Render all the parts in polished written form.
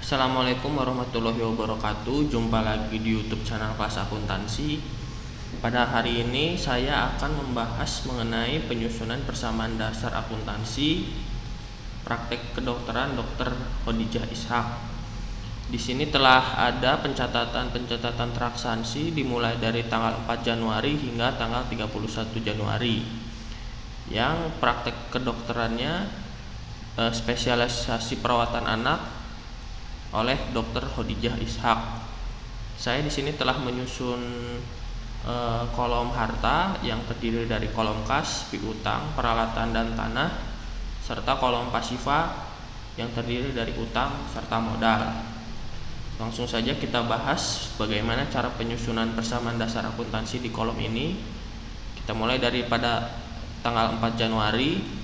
Assalamualaikum warahmatullahi wabarakatuh. Jumpa lagi di YouTube channel Kelas Akuntansi. Pada hari ini saya akan membahas mengenai penyusunan persamaan dasar akuntansi praktek kedokteran Dr. Khadijah Ishaq. Di sini telah ada pencatatan transaksi dimulai dari tanggal 4 Januari hingga tanggal 31 Januari. Yang praktek kedokterannya spesialisasi perawatan anak oleh Dr. Khadijah Ishaq. Saya di sini telah menyusun kolom harta yang terdiri dari kolom kas, piutang, peralatan dan tanah, serta kolom pasifa yang terdiri dari utang serta modal. Langsung saja kita bahas bagaimana cara penyusunan persamaan dasar akuntansi di kolom ini. Kita mulai daripada tanggal 4 Januari.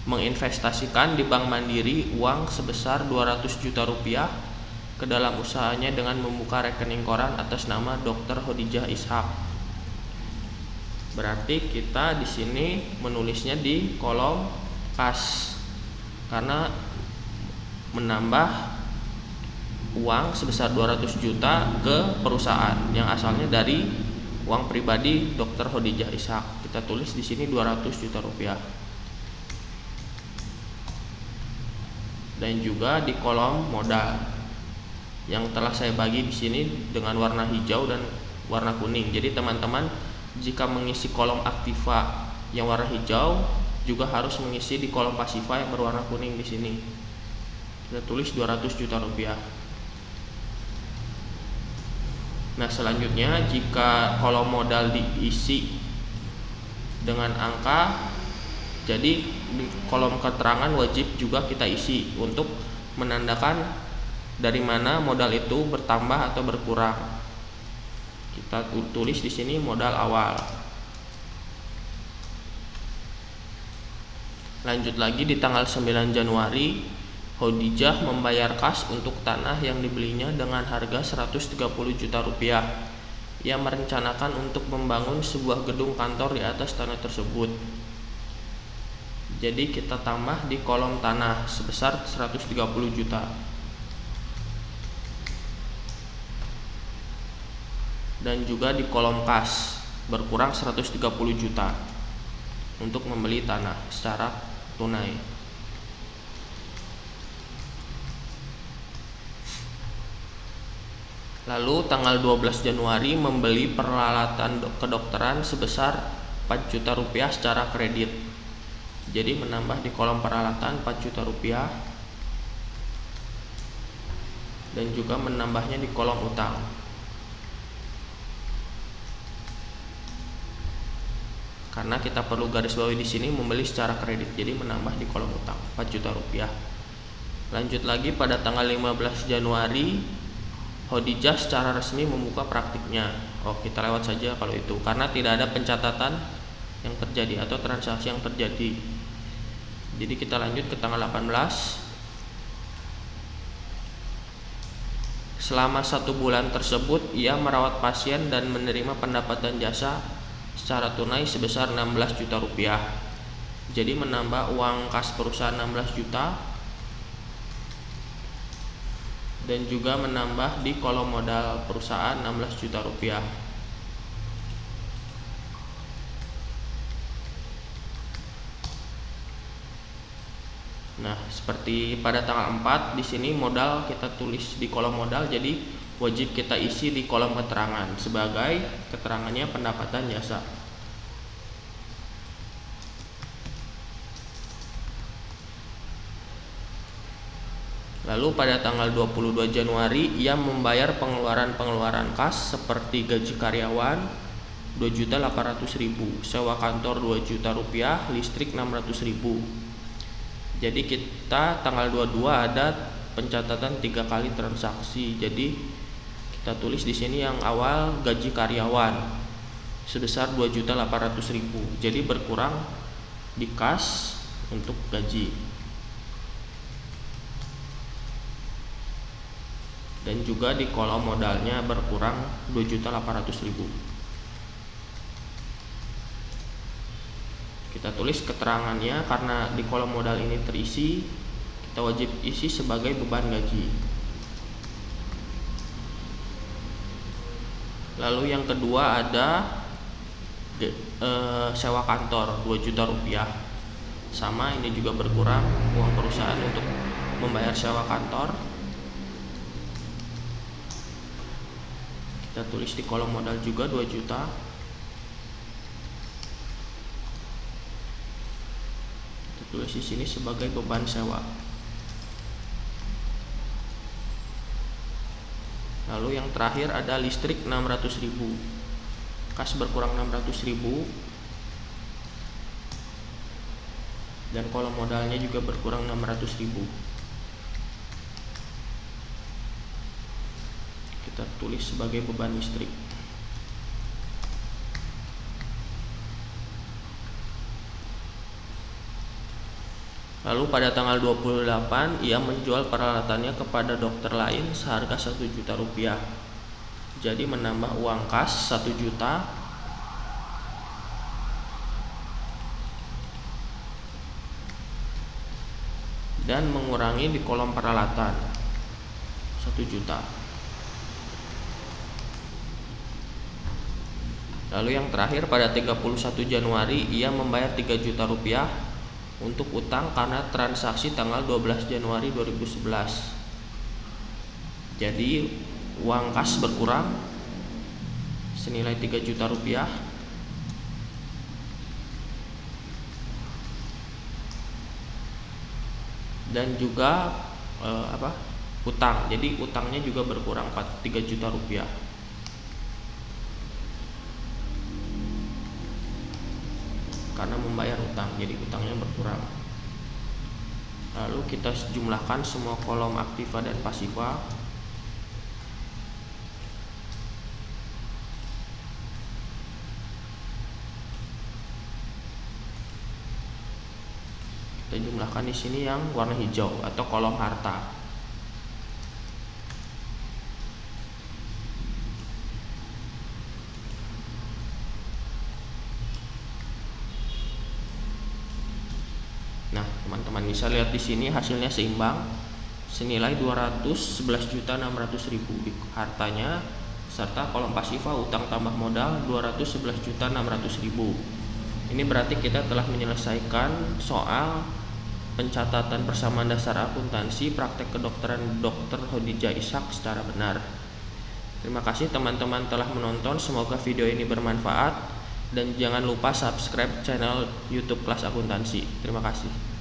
Menginvestasikan di Bank Mandiri uang sebesar 200 juta rupiah ke dalam usahanya dengan membuka rekening koran atas nama Dr. Khadijah Ishaq. Berarti kita di sini menulisnya di kolom kas karena menambah uang sebesar 200 juta ke perusahaan yang asalnya dari uang pribadi Dr. Khadijah Ishaq. Kita tulis di sini 200 juta rupiah. Dan juga di kolom modal yang telah saya bagi di sini dengan warna hijau dan warna kuning. Jadi teman-teman jika mengisi kolom aktiva yang warna hijau juga harus mengisi di kolom pasifa yang berwarna kuning di sini. Kita tulis 200 juta rupiah. Nah, selanjutnya jika kolom modal diisi dengan angka, jadi di kolom keterangan wajib juga kita isi untuk menandakan dari mana modal itu bertambah atau berkurang. Kita tulis di sini modal awal. Lanjut lagi di tanggal 9 Januari, Khadijah membayar kas untuk tanah yang dibelinya dengan harga 130 juta rupiah. Ia merencanakan untuk membangun sebuah gedung kantor di atas tanah tersebut. Jadi kita tambah di kolom tanah sebesar 130 juta. Dan juga di kolom kas berkurang 130 juta untuk membeli tanah secara tunai. Lalu tanggal 12 Januari membeli peralatan kedokteran sebesar 4 juta rupiah secara kredit. Jadi menambah di kolom peralatan 4 juta rupiah dan juga menambahnya di kolom utang. Karena kita perlu garis bawahi di sini membeli secara kredit, jadi menambah di kolom utang 4 juta rupiah. Lanjut lagi pada tanggal 15 Januari, Khadijah secara resmi membuka praktiknya. Kita lewat saja kalau itu karena tidak ada pencatatan yang terjadi atau transaksi yang terjadi. Jadi kita lanjut ke tanggal 18. Selama 1 bulan tersebut ia merawat pasien dan menerima pendapatan jasa secara tunai sebesar 16 juta rupiah. Jadi menambah uang kas perusahaan 16 juta dan juga menambah di kolom modal perusahaan 16 juta rupiah. Nah, seperti pada tanggal 4 di sini modal kita tulis di kolom modal, jadi wajib kita isi di kolom keterangan sebagai keterangannya pendapatan jasa. Lalu pada tanggal 22 Januari ia membayar pengeluaran kas seperti gaji karyawan 2.800.000, sewa kantor 2 juta rupiah, listrik 600.000. Jadi kita tanggal 22 ada pencatatan 3 kali transaksi. Jadi kita tulis di sini yang awal gaji karyawan sebesar 2.800.000. Jadi berkurang di kas untuk gaji. Dan juga di kolom modalnya berkurang 2.800.000. Kita tulis keterangannya karena di kolom modal ini terisi, kita wajib isi sebagai beban gaji. Lalu yang kedua ada sewa kantor 2 juta rupiah. Sama, ini juga berkurang uang perusahaan untuk membayar sewa kantor. Kita tulis di kolom modal juga 2 juta. Kita tulis di sini sebagai beban sewa. Lalu yang terakhir ada listrik 600.000. Kas berkurang 600.000. Dan kolom modalnya juga berkurang 600.000. Kita tulis sebagai beban listrik. Lalu pada tanggal 28 ia menjual peralatannya kepada dokter lain seharga 1 juta rupiah. Jadi menambah uang kas 1 juta. Dan mengurangi di kolom peralatan 1 juta. Lalu yang terakhir pada 31 Januari ia membayar 3 juta rupiah untuk utang karena transaksi tanggal 12 Januari 2011. Jadi uang kas berkurang senilai 3 juta rupiah. Dan juga utang. Jadi utangnya juga berkurang 3 juta rupiah. Karena membayar utang, jadi utangnya berkurang. Lalu kita jumlahkan semua kolom aktiva dan pasiva. Kita jumlahkan di sini yang warna hijau atau kolom harta. Nah, teman-teman bisa lihat di sini hasilnya seimbang senilai 211.600.000 di hartanya, serta kolom pasiva utang tambah modal 211.600.000. Ini berarti kita telah menyelesaikan soal pencatatan persamaan dasar akuntansi praktek kedokteran Dr. Khadijah Ishak secara benar. Terima kasih teman-teman telah menonton, semoga video ini bermanfaat. Dan jangan lupa subscribe channel YouTube Kelas Akuntansi. Terima kasih.